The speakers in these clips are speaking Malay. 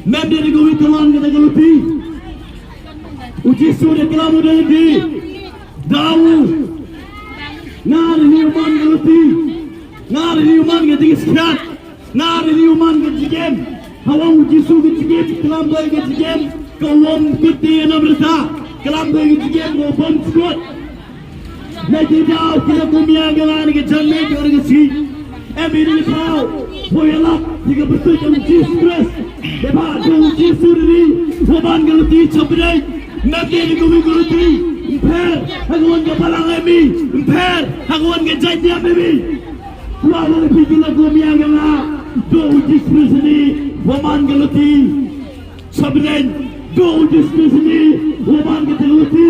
Mem dia go ituan kita galuti. Uji sudah kelamu lagi. Dawu. Ngar ni uman galuti. Ngar ni uman gaji khriat. Ngar ni uman gaji gem. Hawa uji su gaji gem. Kelam boy gaji gem. Kawam kuti na berta. Kelam boy gaji gem. Kawam squat. Nanti jauh kita kumia galan ke jangan ke orang kesi. Emiri kau. Jingialap. Jika betul jam uji stress. Depan jam uji suri. Uman galuti cabrai. Nanti ni kami galuti. Imper. Haguan ke palang emi. Imper. Haguan ke jai dia emi. Walau lebih gila kumia galan. Do uji stress ni. Uman galuti. Cabrai. Do uji stress ni. Uman galuti.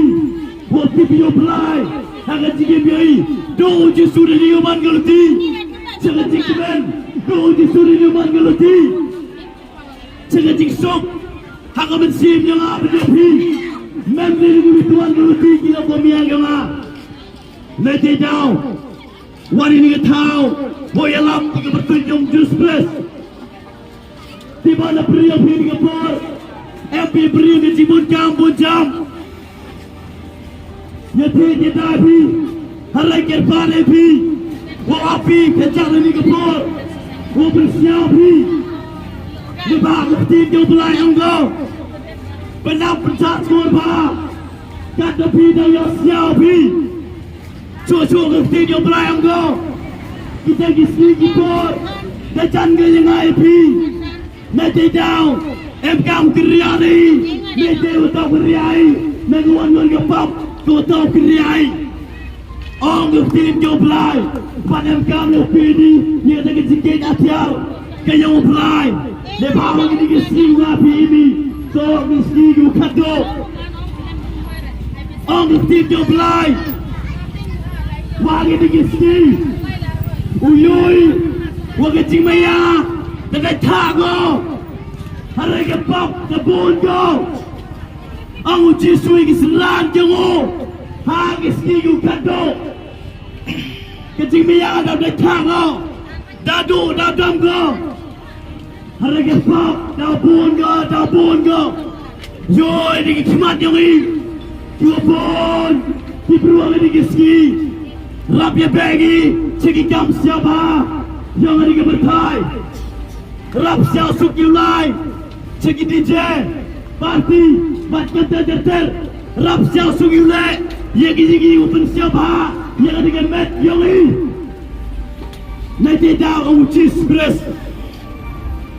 Buat U Blei. Agak jigem biai. Do uji suri ni uman galuti. Jangan jigem. Do uji suri ni uman galuti. Jangan jigsok. Agak mensim yang apa jadi. Memberi guru tuan galuti kita kumia galan. Nanti jauh. Wari ni tahu. Jingialap tiga bertunjuk juspres. Di mana pria pria kapor. MP pria ke cibun jam. Yaitu kita भी हर एक पाने भी वो आपी कचारने के पर वो बरसिया भी ये बात तीन जो बुलाए होंगे बना प्रचार छोड़ भा कट भी दया सिया भी चो के तीन जो बुलाए होंगे kita kisah kita dan jangan भी मैं ते जाऊं em काम khriat đi मैं ते utang khriat मैं nguan ke pap Kau tahu khriat. Orang bertin U Blei. Pada kami lebih ni ada jingieit atyal. Kaya U Blei. Lepas orang ini kesi ngapi ini. So mesti you kado. Orang bertin U Blei. Orang ini kesi. Uyui. Orang jingmaya. Dengan tago. Hari kepap kebun kau. Ang uji sui keselan jengu. Hang iski you kado. Kecing miya ada dekang kau. Dadu dadam kau. Hari kepap dabun kau. Yoi di khriat yang ini. Yopon. Di beruang ini kiski. Rap ya bagi. Ceki jam siapa. Yang ada kebertai. Rap siapa suki ulai. Ceki DJ. Parti. Macam terter, rap siapa sugi ulai, ye gigi open siapa, ye dengan mat yang ini, nanti dah uji stress,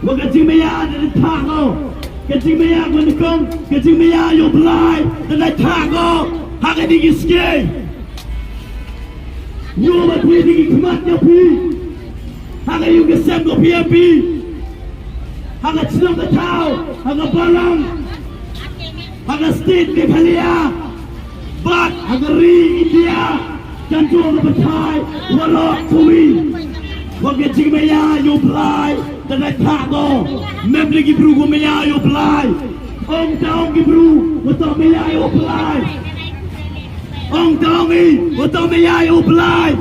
waktu jingmaya ada thago, kejingmaya menikung, kejingmaya U Blei, ada thago, hak ini ski, you berpi digi khriat pi, hak you kesem ko pi, hak celok kacau, hak balang. Agar state ke Malaysia, bat agari India, jantung bertai, walok kui, waktu jingmaya U Blei, dan thago, memberi gibru gumaya U Blei, ong taong gibru, betul maya U Blei, ong taong ni, betul maya U Blei,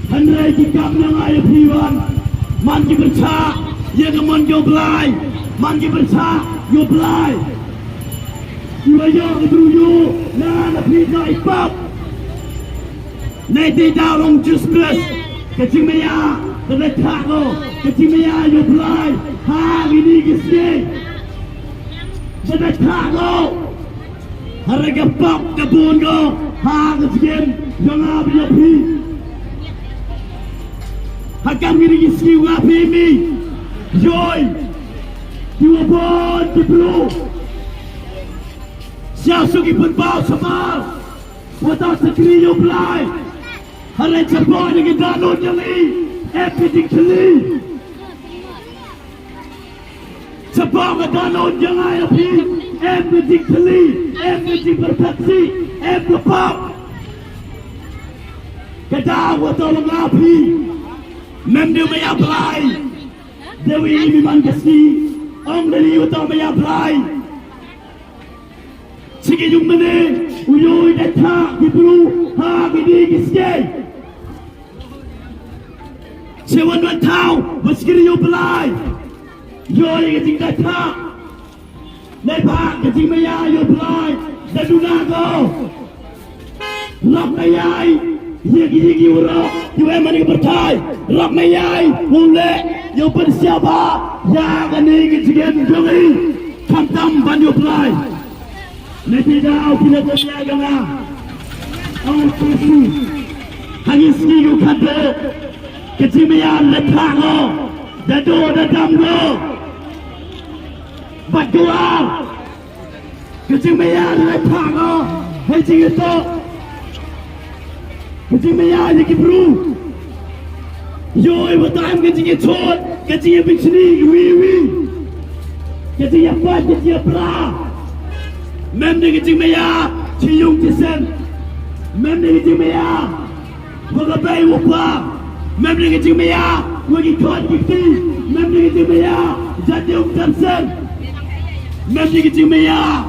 hendak dikam yang ayah piwan, man giberca, ye keman U Blei, man giberca U Blei. Yang beruyu, nak pizza ipap. Nanti dalam juspres, kecing maya, terletak thago, kecing maya U Blei, hari ini kisah, terletak thago, hari kepap kebun ko, hari sekian, jangan berlebi. Hakam ini kisah ngapi ini, joy, diubah dibelu. Siapa sugi pun bau semal, wadah sekali U Blei, hari cepat dengan danun jeli, epidik jeli, cepat dengan danun jangan api, epidik jeli, epidik perfeksi, eplepap, kedah wadah mengapi, memang U Blei, dewi ini memang kesi, orang dari utama U Blei. Sige yung mene, uyuy na ta, gibru, ha, gini giske. Sewan wan tau, maskiri U Blei. yo cái chính đại thácในภาคcái chính mày ai yo plai đã đủ na go lọc mày ai Yagi uro, you em ani bertai, lak mayai, mule, you bersiapa, ya kani kijian jongi, kamtam ban you plai. Nanti dah kita kerja gana, awak susu, hangis ni you kata, kejian letak go, dado dadam go, berdua, kejian letak go, heci itu. Kecing maya ni kibru, yo ibu time kecing cot, kecing biksini, wiwi, kecing apa, kecing apa, mem ni kecing maya, cium cisen, mem ni kecing maya, wagabai wapa, mem ni kecing maya, wagi cot kiti, mem ni kecing maya, jadi uktamsen, mem ni kecing maya,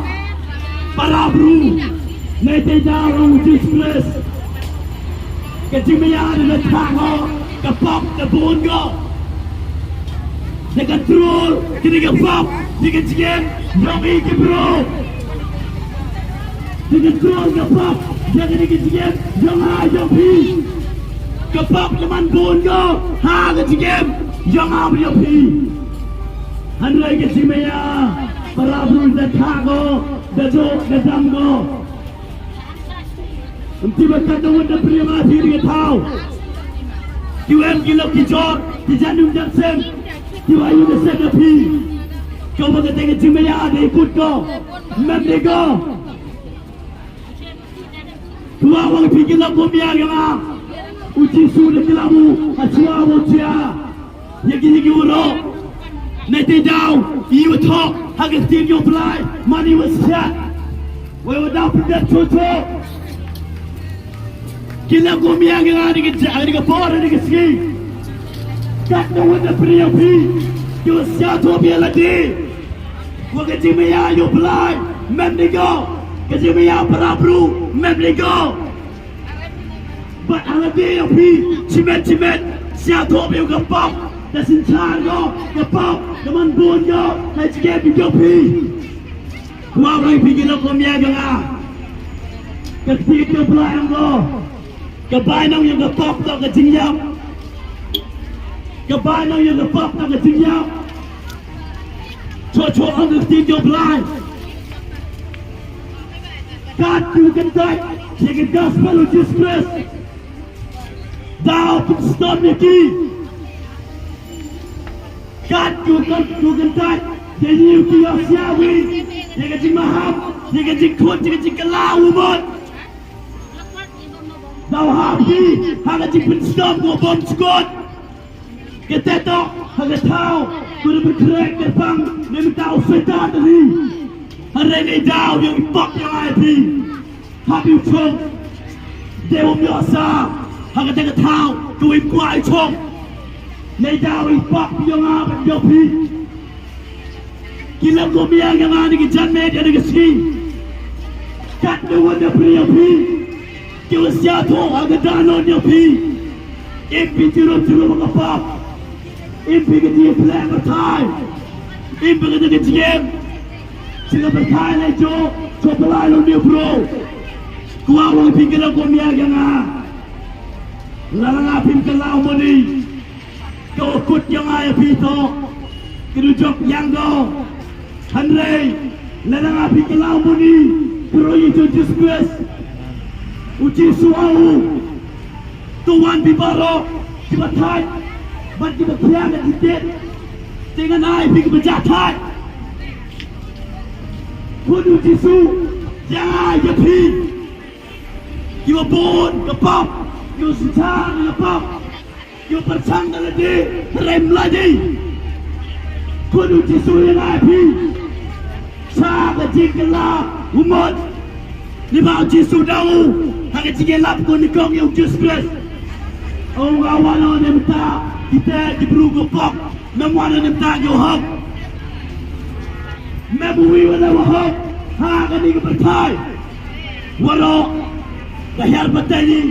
para bru, nanti dah orang displace. Kecing maya dengan tango, kepop, kebun go. Dengan troll, kini kepop, dengan cian, yang ini bro. Dengan troll kepop, yang ini cian, yang ayam pi. Kepop leman bun go, ha kecian, yang ayam pi. Handai kecing maya, para bro dengan tango, dadok, dadam go. Tiba kata wanda prima diri tahu. Tiwem gila kijor, tijanum jaksen. Tiwa ayu desen api. Kau bagai tengah cimaya ada ikut kau, mem kau. Tua orang fikir nak komia gana. Uji sudah kilamu, acua wajia. Yagi uro. Nanti jauh, iu thok, hagas tim U Blei, mani wasya. Wewe dah pindah cucu. Kila komia gana ni kapor ni keski. Kat no wanda priya pi. Yo siato biar lagi. Wakai cimaya U Blei, mem go. Kecimaya perabru, mem go. But alagi yo pi, cimet siato biar kapop. Dasin chan go, kapop, teman bun go, hai cikep yo pi. Wah orang fikir nak komia gana. Ketika U Blei go. Kebai nong yang kepop tak kejingyap. Kebai nong yang kepop tak kejingyap. Cocok orang tim U Blei. Kat tu kentai, jadi gospel disgrace. Dah pun stop lagi. Kat tu kentai, jadi ukiah siawi. Jadi jing maham, jadi jing kot, jadi jing kelau umur. Tahu happy, hanya cipin stop gua bom skot. Kita tahu, hanya tahu, gua bergerak terbang, dia tahu setan tadi. Hari ini tahu yang ipok yang happy, happy ucap. Dewa biasa, hanya jangan tahu, gua ikuai ucap. Dia tahu ipok yang happy. Kila gua biang yang ada di janmet ada di sini. Kat dewa dia beri happy. Kau siapa agak danon dia pi, impi curu mengapa, impi kedia pelan bertai, impi kedia cium, cila bertai lejo, coba lalu dia bro, kau awak fikir aku miak yang lalang apim kelau moni, kau ikut yang ayah pito, kedujok yang kau, handai, lalang apim kelau moni, bro itu disgrace. Uji suau, tuan bibaro, kibatai, ban kibakian dan hidet, dengan air pergi berjatai. Pun uji su, jangan yapi, kibabon, kepap, kibasicang, kepap, kibapercang dan lagi, rem lagi. Pun uji su yang api, sah kejingkelah umat, lima uji su daun. Hanya jingialap kau ni kau yang disgrace. Orang awal orang yang minta kita diberi gopok, memang orang yang minta johok. Memui wala wahok, ha kani kepercay. Warok, kahir batani,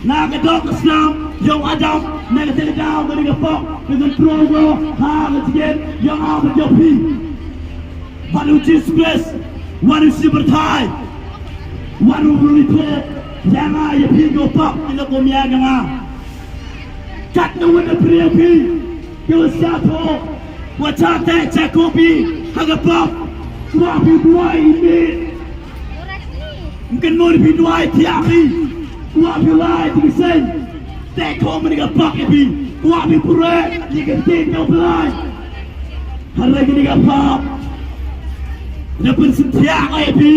nak kedok Islam, yang Adam, nak kedok kani gopok. dengan progo hal tiket yang apa jopi baru displace waru sibertai waru berlipo yang ayah pigo pak ina komia ganga kat nawan priapi kau siapa wajah cakopi hagapap suapi dua ini mungkin mau lebih dua tiapi suapi lain disen tak kau mereka pak ibi suapi pura jika tinggal belai hari ini gapap dapat setiap ibi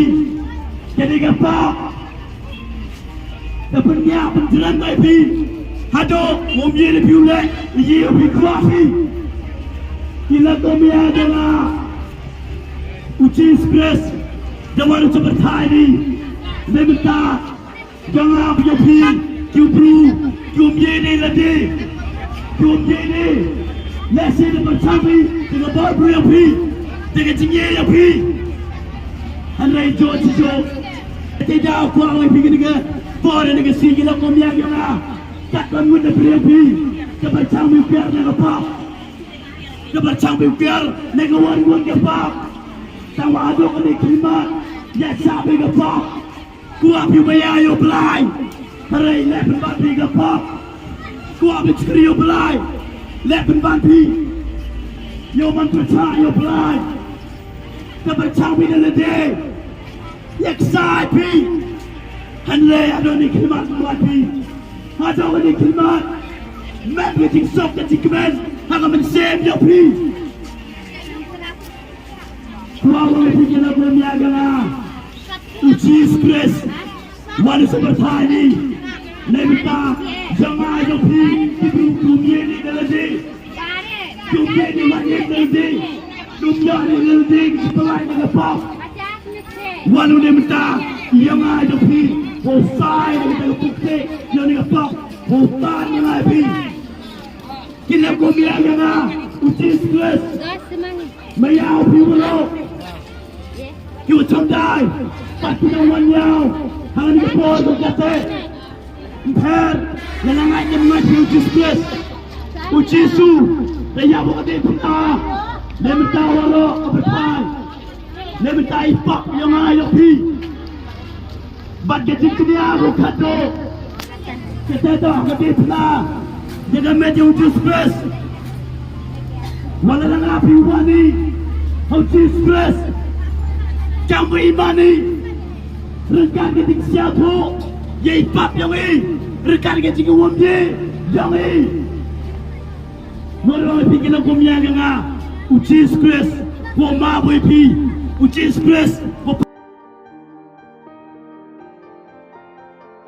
jadi gapap dapat niat penjalan ibi hado mumie lebih ulek ia lebih kuafi Kila kami adalah uji stres dalam seperti ini. Sebentar jangan berjopi, jubru, jumjeni lagi, jumjeni. Nasi dapat sampai dengan baru yang pi, dengan jingiait yang pi. Hendak jauh. Tidak kuang lagi dengan pada dengan sini lah kami adalah tak bangun dari yang pi, dapat sampai biar dengan apa. Dapat sampai biar negawan gapap tawa aduk ni khriat ya sampai gapap kuat U Blei U Blei hari lepen banti gapap kuat berceri U Blei lepen banti yo mantra U Blei dapat sampai dalam day yak sai pi hanle aduk ni khriat banti aduk ni khriat mak becik sok becik kemen Hanga mensem ya pi. Kuang lebih kita berniaga lah. Uji stres. Walau seperti ini. Nemita jangan ya pi. Dunia ni lagi. Dunia ni lagi lagi. Dunia ni lagi sepelai dengan pop. Walau nemita jangan ya pi. Hosai dengan bukti yang dengan pop. Hosai dengan pi. Kila komia gana uji stres mayau piwalo kiu chamdai patinawan yau hangan ni pol kate per lanangai nyamai uji stres uji su daya bokate pita nemta walo apepai nemta ipak yang ayo pi bat gajik dia bokato kate to kate pita Jaga meja uji stres. Walau lang api wani, uji stres. Jambu imani, rekan ketik siapa, ye pap yang ini, rekan ketik wamye yang ini. Mereka fikir nak komia ganga, uji stres, wama boy pi, uji stres.